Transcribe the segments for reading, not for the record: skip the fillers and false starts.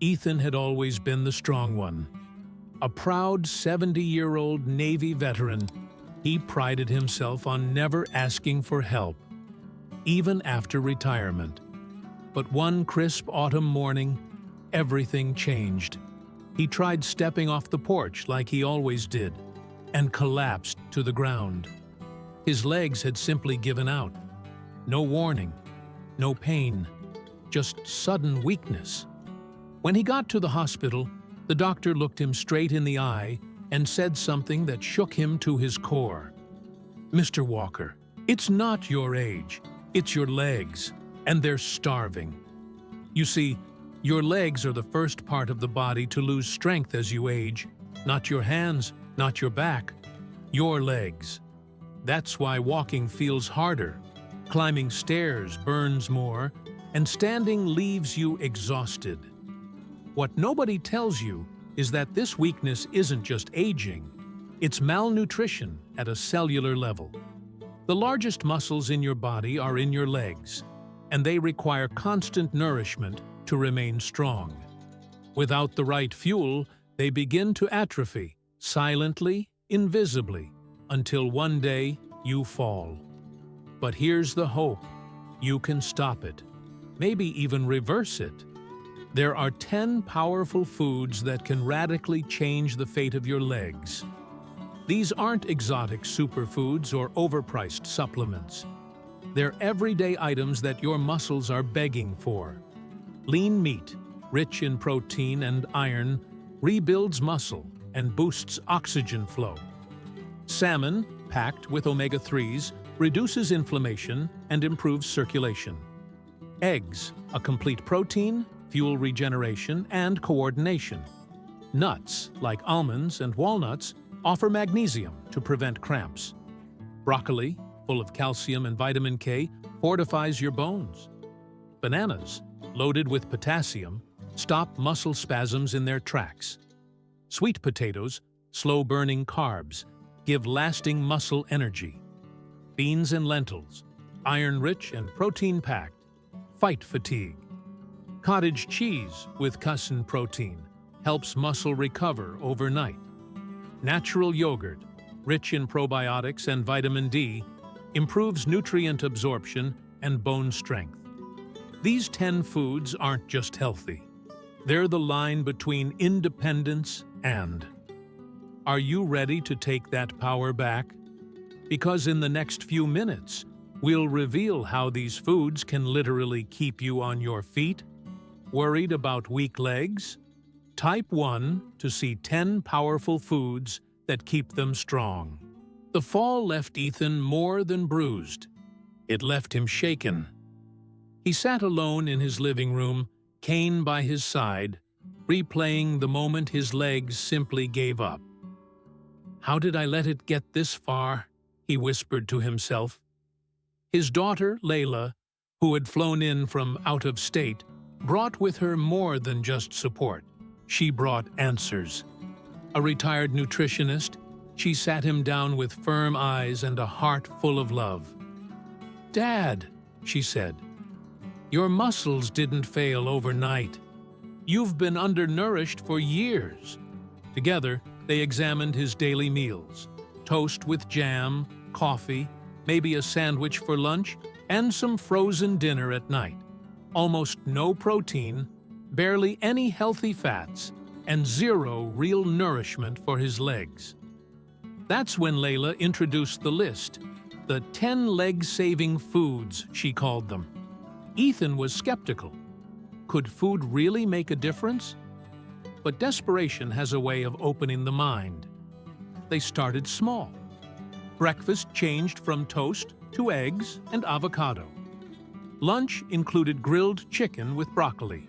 Ethan had always been the strong one. A proud 70-year-old Navy veteran, he prided himself on never asking for help, even after retirement. But one crisp autumn morning, everything changed. He tried stepping off the porch like he always did, and collapsed to the ground. His legs had simply given out. No warning, no pain, just sudden weakness. When he got to the hospital, the doctor looked him straight in the eye and said something that shook him to his core. "Mr. Walker, it's not your age, it's your legs, and they're starving. You see, your legs are the first part of the body to lose strength as you age, not your hands, not your back, your legs. That's why walking feels harder, climbing stairs burns more, and standing leaves you exhausted. What nobody tells you is that this weakness isn't just aging, it's malnutrition at a cellular level. The largest muscles in your body are in your legs, and they require constant nourishment to remain strong. Without the right fuel, they begin to atrophy, silently, invisibly, until one day you fall. But here's the hope. You can stop it, maybe even reverse it. There are 10 powerful foods that can radically change the fate of your legs. These aren't exotic superfoods or overpriced supplements. They're everyday items that your muscles are begging for. Lean meat, rich in protein and iron, rebuilds muscle and boosts oxygen flow. Salmon, packed with omega-3s, reduces inflammation and improves circulation. Eggs, a complete protein, fuel regeneration and coordination. Nuts, like almonds and walnuts, offer magnesium to prevent cramps. Broccoli, full of calcium and vitamin K, fortifies your bones. Bananas, loaded with potassium, stop muscle spasms in their tracks. Sweet potatoes, slow-burning carbs, give lasting muscle energy. Beans and lentils, iron-rich and protein-packed, fight fatigue. Cottage cheese with casein protein helps muscle recover overnight. Natural yogurt, rich in probiotics and vitamin D, improves nutrient absorption and bone strength. These 10 foods aren't just healthy. They're the line between independence and. Are you ready to take that power back? Because in the next few minutes, we'll reveal how these foods can literally keep you on your feet. Worried about weak legs? Type 1 to see 10 powerful foods that keep them strong. The fall left Ethan more than bruised. It left him shaken. He sat alone in his living room, cane by his side, replaying the moment his legs simply gave up. "How did I let it get this far?" he whispered to himself. His daughter, Layla, who had flown in from out of state, brought with her more than just support. She brought answers. A retired nutritionist, she sat him down with firm eyes and a heart full of love. "Dad," she said, "your muscles didn't fail overnight. You've been undernourished for years." Together, they examined his daily meals: toast with jam, coffee, maybe a sandwich for lunch, and some frozen dinner at night. Almost no protein, barely any healthy fats, and zero real nourishment for his legs. That's when Layla introduced the list, the 10 leg-saving foods, she called them. Ethan was skeptical. Could food really make a difference? But desperation has a way of opening the mind. They started small. Breakfast changed from toast to eggs and avocado. Lunch included grilled chicken with broccoli.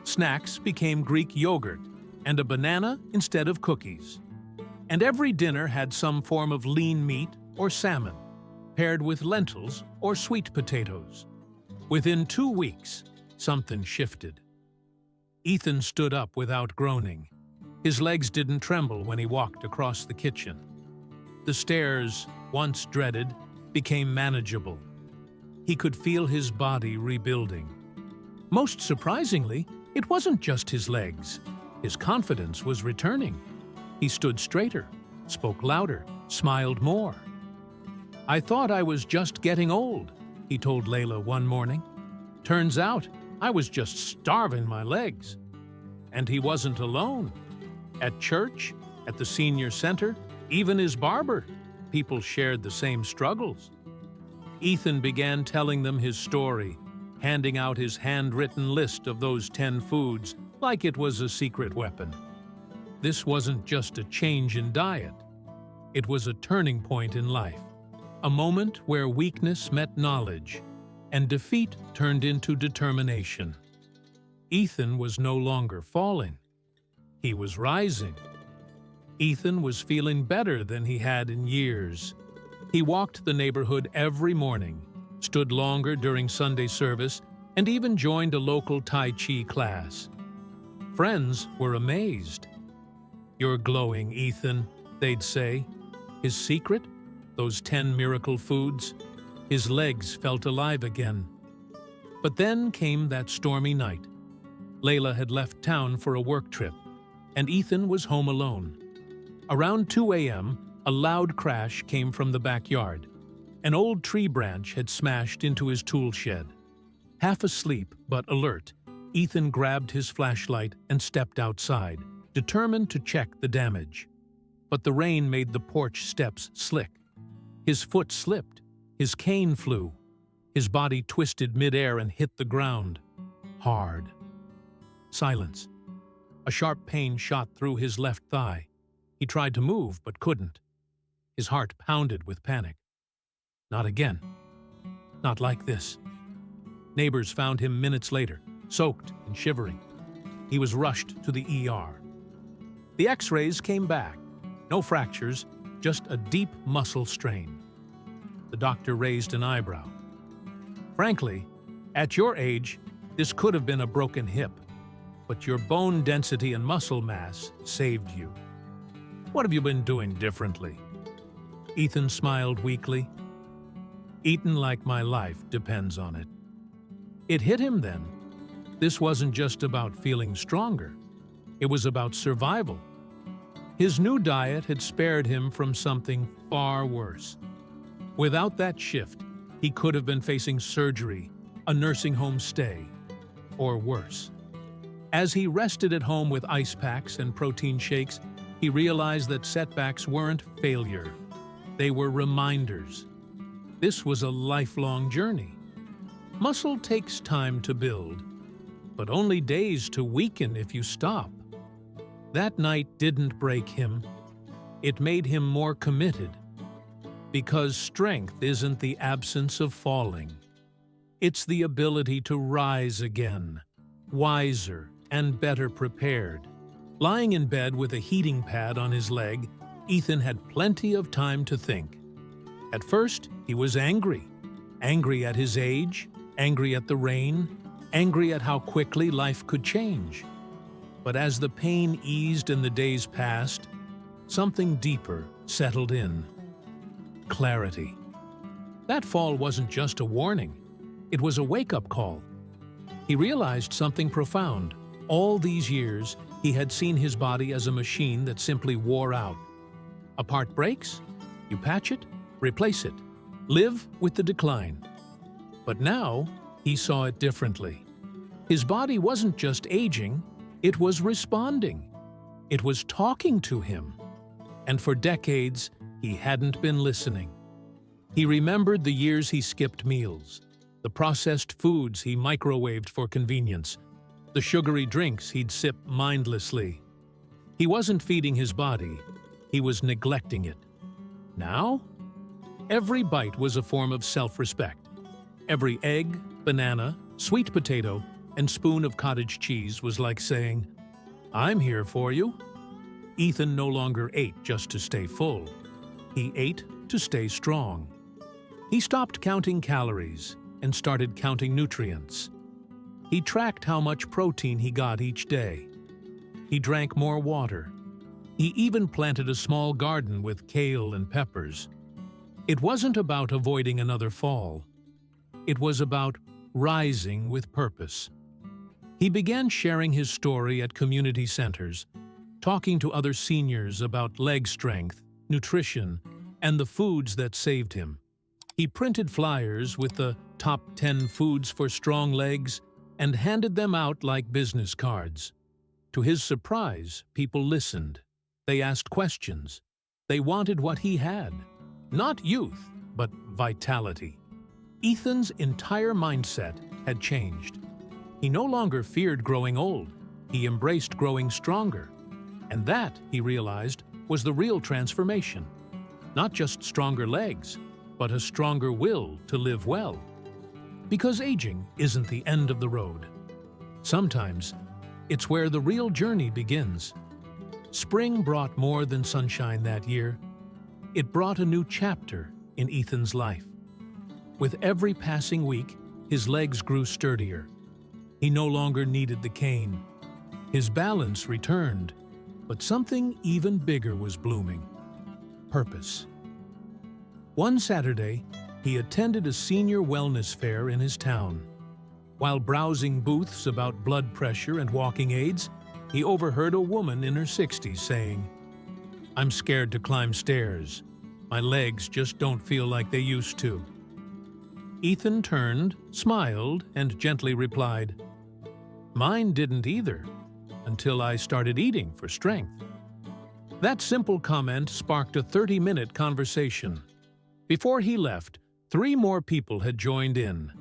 Snacks became Greek yogurt and a banana instead of cookies. And every dinner had some form of lean meat or salmon, paired with lentils or sweet potatoes. Within 2 weeks, something shifted. Ethan stood up without groaning. His legs didn't tremble when he walked across the kitchen. The stairs, once dreaded, became manageable. He could feel his body rebuilding. Most surprisingly, It wasn't just his legs. His confidence was returning. He stood straighter, spoke louder, smiled more. "I thought I was just getting old," he told Layla one morning. "Turns out I was just starving my legs." And he wasn't alone. At church, at the senior center, even his barber, people shared the same struggles. Ethan began telling them his story, handing out his handwritten list of those 10 foods like it was a secret weapon. This wasn't just a change in diet. It was a turning point in life, a moment where weakness met knowledge and defeat turned into determination. Ethan was no longer falling. He was rising. Ethan was feeling better than he had in years. He walked the neighborhood every morning, stood longer during Sunday service, and even joined a local Tai Chi class. Friends were amazed. "You're glowing, Ethan," they'd say. His secret? Those 10 miracle foods? His legs felt alive again. But then came that stormy night. Layla had left town for a work trip, and Ethan was home alone. Around 2 a.m., a loud crash came from the backyard. An old tree branch had smashed into his tool shed. Half asleep but alert, Ethan grabbed his flashlight and stepped outside, determined to check the damage. But the rain made the porch steps slick. His foot slipped, his cane flew. His body twisted midair and hit the ground. Hard. Silence. A sharp pain shot through his left thigh. He tried to move but couldn't. His heart pounded with panic. Not again. Not like this. Neighbors found him minutes later, soaked and shivering. He was rushed to the ER. The X-rays came back. No fractures, just a deep muscle strain. The doctor raised an eyebrow. "Frankly, at your age, this could have been a broken hip, but your bone density and muscle mass saved you. What have you been doing differently?" Ethan smiled weakly. "Eating like my life depends on it." It hit him then. This wasn't just about feeling stronger. It was about survival. His new diet had spared him from something far worse. Without that shift, he could have been facing surgery, a nursing home stay, or worse. As he rested at home with ice packs and protein shakes, he realized that setbacks weren't failure. They were reminders. This was a lifelong journey. Muscle takes time to build, but only days to weaken if you stop. That night didn't break him. It made him more committed. Because strength isn't the absence of falling. It's the ability to rise again, wiser and better prepared. Lying in bed with a heating pad on his leg, Ethan had plenty of time to think. At first, he was angry. Angry at his age, angry at the rain, angry at how quickly life could change. But as the pain eased and the days passed, something deeper settled in. Clarity. That fall wasn't just a warning. It was a wake-up call. He realized something profound. All these years, he had seen his body as a machine that simply wore out. A part breaks, you patch it, replace it, live with the decline. But now, he saw it differently. His body wasn't just aging, it was responding. It was talking to him. And for decades, he hadn't been listening. He remembered the years he skipped meals, the processed foods he microwaved for convenience, the sugary drinks he'd sip mindlessly. He wasn't feeding his body, he was neglecting it. Now, every bite was a form of self-respect. Every egg, banana, sweet potato, and spoon of cottage cheese was like saying, "I'm here for you." Ethan no longer ate just to stay full. He ate to stay strong. He stopped counting calories and started counting nutrients. He tracked how much protein he got each day. He drank more water. He even planted a small garden with kale and peppers. It wasn't about avoiding another fall. It was about rising with purpose. He began sharing his story at community centers, talking to other seniors about leg strength, nutrition, and the foods that saved him. He printed flyers with the top 10 foods for strong legs and handed them out like business cards. To his surprise, people listened. They asked questions. They wanted what he had. Not youth, but vitality. Ethan's entire mindset had changed. He no longer feared growing old. He embraced growing stronger. And that, he realized, was the real transformation. Not just stronger legs, but a stronger will to live well. Because aging isn't the end of the road. Sometimes, it's where the real journey begins. Spring brought more than sunshine that year. It brought a new chapter in Ethan's life. With every passing week, his legs grew sturdier. He no longer needed the cane. His balance returned, but something even bigger was blooming: purpose. One Saturday, he attended a senior wellness fair in his town. While browsing booths about blood pressure and walking aids, he overheard a woman in her 60s saying, "I'm scared to climb stairs. My legs just don't feel like they used to." Ethan turned, smiled, and gently replied, "Mine didn't either, until I started eating for strength." That simple comment sparked a 30-minute conversation. Before he left, 3 more people had joined in.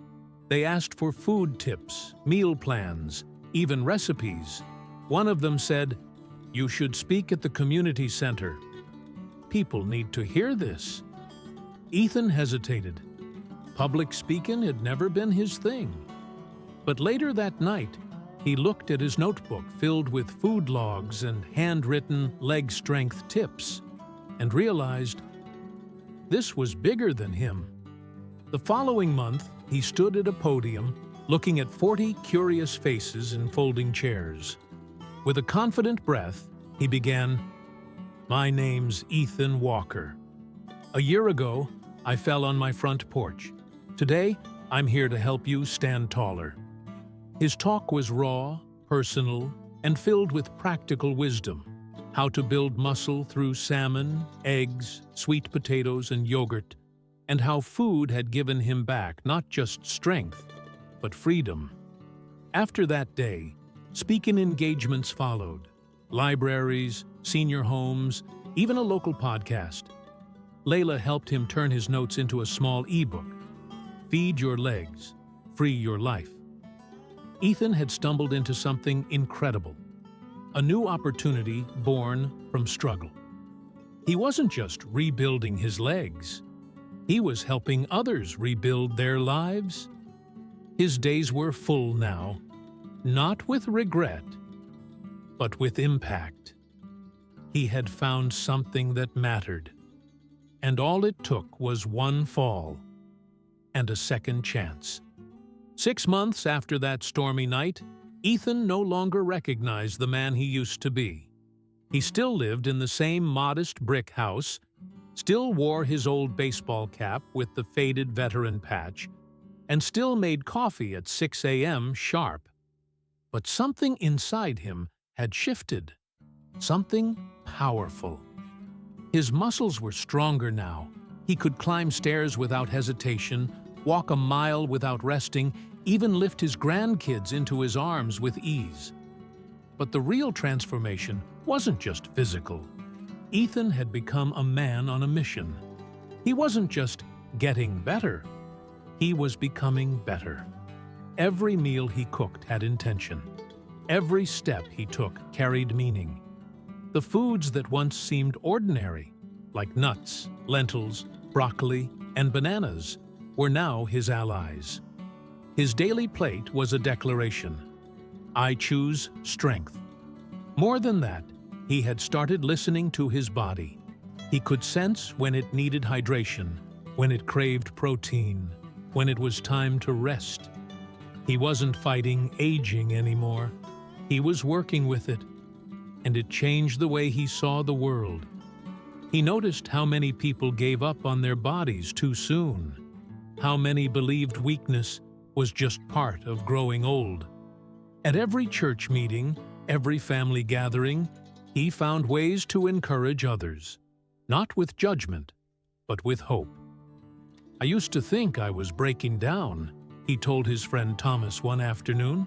They asked for food tips, meal plans, even recipes. One of them said, "You should speak at the community center." People need to hear this. Ethan hesitated. Public speaking had never been his thing. But later that night, he looked at his notebook filled with food logs and handwritten leg strength tips and realized this was bigger than him. The following month, he stood at a podium looking at 40 curious faces in folding chairs. With a confident breath, he began, "My name's Ethan Walker. A year ago, I fell on my front porch. Today, I'm here to help you stand taller." His talk was raw, personal, and filled with practical wisdom. How to build muscle through salmon, eggs, sweet potatoes, and yogurt, and how food had given him back not just strength, but freedom. After that day, speaking engagements followed. Libraries, senior homes, even a local podcast. Layla helped him turn his notes into a small ebook. Feed Your Legs, Free Your Life. Ethan had stumbled into something incredible. A new opportunity born from struggle. He wasn't just rebuilding his legs. He was helping others rebuild their lives. His days were full now, not with regret, but with impact. He had found something that mattered, and all it took was one fall and a second chance. 6 months after that stormy night, Ethan no longer recognized the man he used to be. He still lived in the same modest brick house, still wore his old baseball cap with the faded veteran patch, and still made coffee at 6 a.m. sharp. But something inside him had shifted. Something powerful. His muscles were stronger now. He could climb stairs without hesitation, walk a mile without resting, even lift his grandkids into his arms with ease. But the real transformation wasn't just physical. Ethan had become a man on a mission. He wasn't just getting better. He was becoming better. Every meal he cooked had intention. Every step he took carried meaning. The foods that once seemed ordinary, like nuts, lentils, broccoli, and bananas, were now his allies. His daily plate was a declaration. I choose strength. More than that, he had started listening to his body. He could sense when it needed hydration, when it craved protein, when it was time to rest. He wasn't fighting aging anymore. He was working with it, and it changed the way he saw the world. He noticed how many people gave up on their bodies too soon, how many believed weakness was just part of growing old. At every church meeting, every family gathering, he found ways to encourage others, not with judgment, but with hope. "I used to think I was breaking down," he told his friend Thomas one afternoon.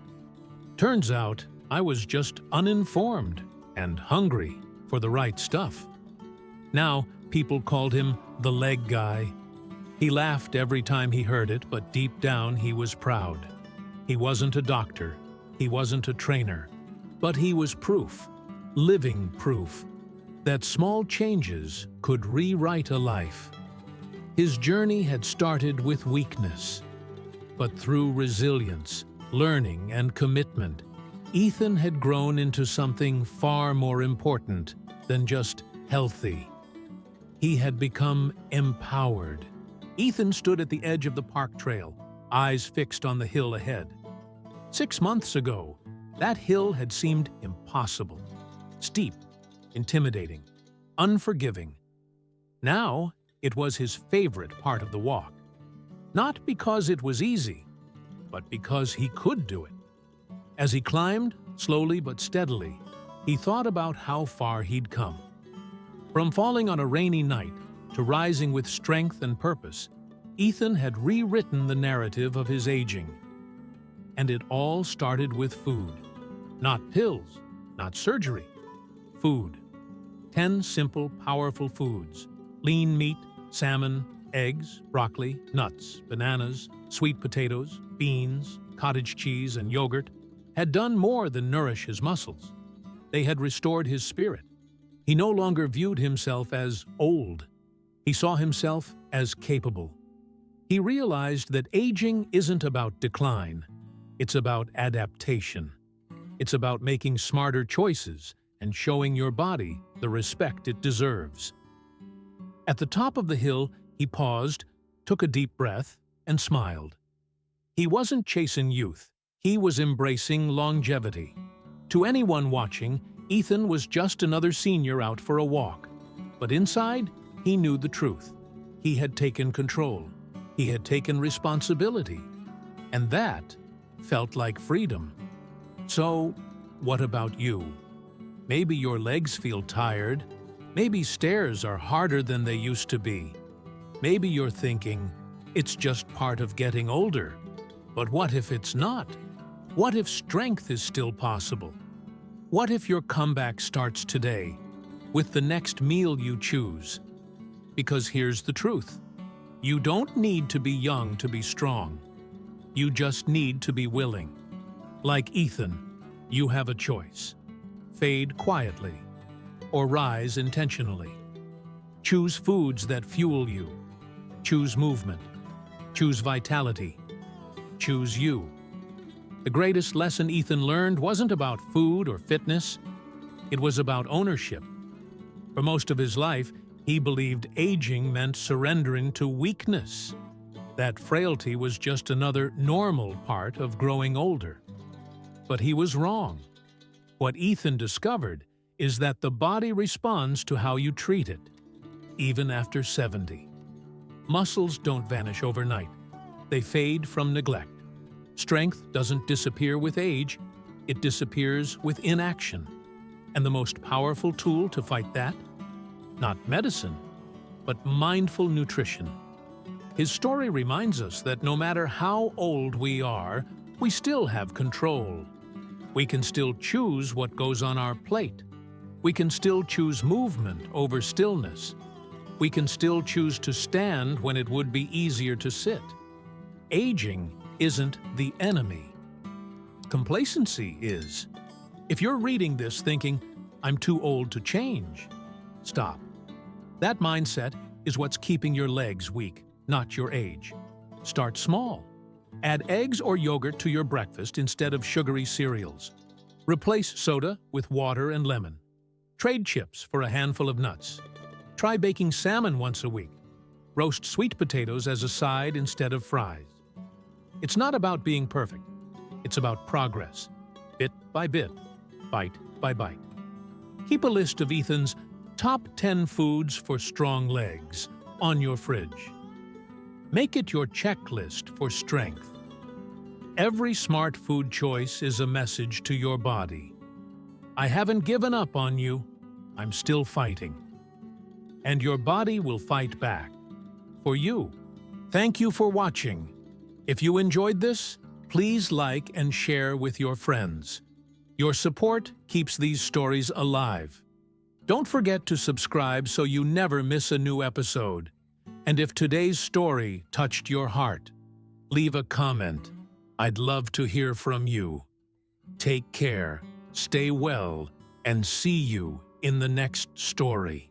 "Turns out I was just uninformed and hungry for the right stuff." Now, people called him the leg guy. He laughed every time he heard it, but deep down he was proud. He wasn't a doctor, he wasn't a trainer, but he was proof, living proof, that small changes could rewrite a life. His journey had started with weakness, but through resilience, learning, and commitment, Ethan had grown into something far more important than just healthy. He had become empowered. Ethan stood at the edge of the park trail, eyes fixed on the hill ahead. 6 months ago, that hill had seemed impossible, steep, intimidating, unforgiving. Now, it was his favorite part of the walk. Not because it was easy, but because he could do it. As he climbed, slowly but steadily, he thought about how far he'd come. From falling on a rainy night to rising with strength and purpose, Ethan had rewritten the narrative of his aging. And it all started with food. Not pills, not surgery. Food. 10 simple, powerful foods. Lean meat, salmon, eggs, broccoli, nuts, bananas, sweet potatoes, beans, cottage cheese, and yogurt had done more than nourish his muscles. They had restored his spirit. He no longer viewed himself as old. He saw himself as capable. He realized that aging isn't about decline. It's about adaptation. It's about making smarter choices and showing your body the respect it deserves. At the top of the hill, he paused, took a deep breath, and smiled. He wasn't chasing youth. He was embracing longevity. To anyone watching, Ethan was just another senior out for a walk. But inside, he knew the truth. He had taken control. He had taken responsibility. And that felt like freedom. So, what about you? Maybe your legs feel tired. Maybe stairs are harder than they used to be. Maybe you're thinking, it's just part of getting older. But what if it's not? What if strength is still possible? What if your comeback starts today, with the next meal you choose? Because here's the truth. You don't need to be young to be strong. You just need to be willing. Like Ethan, you have a choice. Fade quietly, or rise intentionally. Choose foods that fuel you. Choose movement. Choose vitality. Choose you. The greatest lesson Ethan learned wasn't about food or fitness. It was about ownership. For most of his life, he believed aging meant surrendering to weakness. That frailty was just another normal part of growing older. But he was wrong. What Ethan discovered is that the body responds to how you treat it, even after 70. Muscles don't vanish overnight. They fade from neglect. Strength doesn't disappear with age, it disappears with inaction. And the most powerful tool to fight that? Not medicine, but mindful nutrition. His story reminds us that no matter how old we are, we still have control. We can still choose what goes on our plate. We can still choose movement over stillness. We can still choose to stand when it would be easier to sit. Aging isn't the enemy. Complacency is. If you're reading this thinking, I'm too old to change, stop. That mindset is what's keeping your legs weak, not your age. Start small. Add eggs or yogurt to your breakfast instead of sugary cereals. Replace soda with water and lemon. Trade chips for a handful of nuts. Try baking salmon once a week. Roast sweet potatoes as a side instead of fries. It's not about being perfect. It's about progress, bit by bit, bite by bite. Keep a list of Ethan's top 10 foods for strong legs on your fridge. Make it your checklist for strength. Every smart food choice is a message to your body. I haven't given up on you. I'm still fighting. And your body will fight back. For you. Thank you for watching. If you enjoyed this, please like and share with your friends. Your support keeps these stories alive. Don't forget to subscribe so you never miss a new episode. And if today's story touched your heart, leave a comment. I'd love to hear from you. Take care, stay well, and see you in the next story.